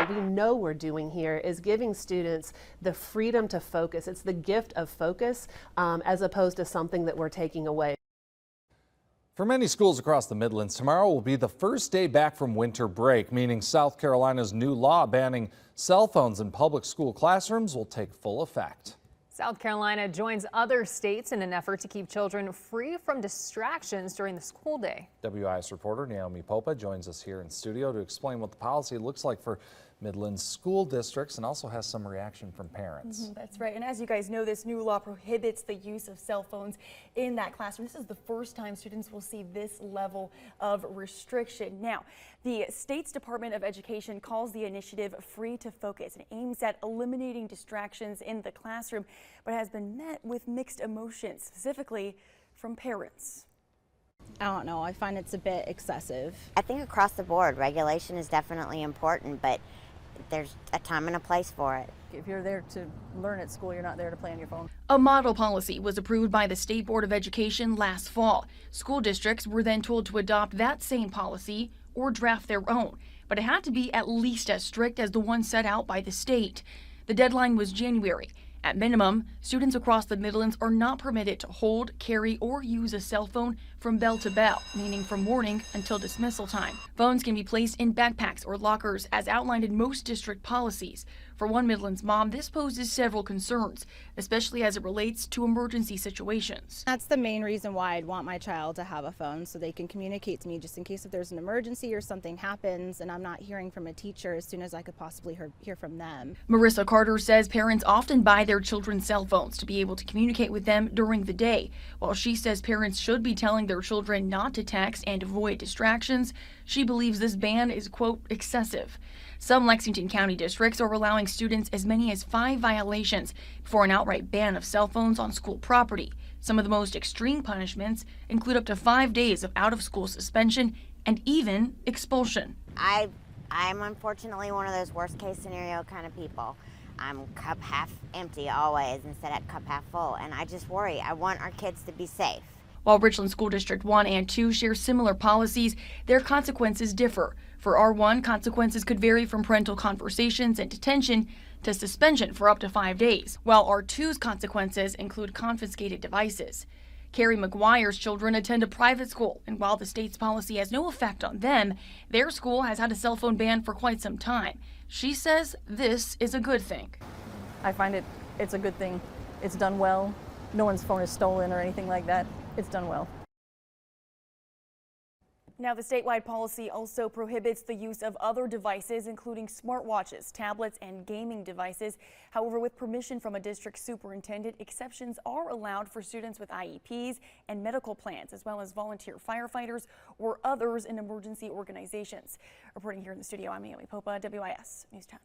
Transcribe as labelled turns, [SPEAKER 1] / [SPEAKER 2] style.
[SPEAKER 1] we know we're doing here is giving students the freedom to focus. It's the gift of focus as opposed to something that we're taking away.
[SPEAKER 2] For many schools across the Midlands, tomorrow will be the first day back from winter break, meaning South Carolina's new law banning cell phones in public school classrooms will take full effect.
[SPEAKER 3] South Carolina joins other states in an effort to keep children free from distractions during the school day.
[SPEAKER 2] WIS reporter Naomi Popa joins us here in studio to explain what the policy looks like for Midlands school districts and also has some reaction from parents.
[SPEAKER 4] That's right. And as you guys know, this new law prohibits the use of cell phones in that classroom. This is the first time students will see this level of restriction. Now, the state's Department of Education calls the initiative Free to Focus and aims at eliminating distractions in the classroom, but has been met with mixed emotions, specifically from parents.
[SPEAKER 5] I don't know. I find it's a bit excessive.
[SPEAKER 6] I think across the board, regulation is definitely important, but there's a time and a place for it.
[SPEAKER 7] If you're there to learn at school, you're not there to play on your phone.
[SPEAKER 8] A model policy was approved by the State Board of Education last fall. School districts were then told to adopt that same policy or draft their own, but it had to be at least as strict as the one set out by the state. The deadline was January. At minimum, students across the Midlands are not permitted to hold, carry, or use a cell phone from bell to bell, meaning from morning until dismissal time. Phones can be placed in backpacks or lockers as outlined in most district policies. For one Midlands mom, this poses several concerns, especially as it relates to emergency situations.
[SPEAKER 5] That's the main reason why I'd want my child to have a phone, so they can communicate to me just in case if there's an emergency or something happens and I'm not hearing from a teacher as soon as I could possibly hear from them.
[SPEAKER 8] Marissa Carter says parents often buy their children cell phones to be able to communicate with them during the day. While she says parents should be telling their children not to text and avoid distractions, she believes this ban is, quote, excessive. Some Lexington County districts are allowing students as many as 5 violations before an outright ban of cell phones on school property. Some of the most extreme punishments include up to 5 days of out-of-school suspension and even expulsion.
[SPEAKER 6] I'm unfortunately one of those worst-case scenario kind of people. I'm cup half empty always instead of cup half full, and I just worry. I want our kids to be safe.
[SPEAKER 8] While Richland School District 1 and 2 share similar policies, their consequences differ. For R1, consequences could vary from parental conversations and detention to suspension for up to 5 days, while R2's consequences include confiscated devices. Carrie McGuire's children attend a private school, and while the state's policy has no effect on them, their school has had a cell phone ban for quite some time. She says this is a good thing.
[SPEAKER 7] I find it's a good thing. It's done well. No one's phone is stolen or anything like that. It's done well.
[SPEAKER 4] Now, the statewide policy also prohibits the use of other devices, including smartwatches, tablets, and gaming devices. However, with permission from a district superintendent, exceptions are allowed for students with IEPs and medical plans, as well as volunteer firefighters or others in emergency organizations. Reporting here in the studio, I'm Naomi Popa, WIS News 10.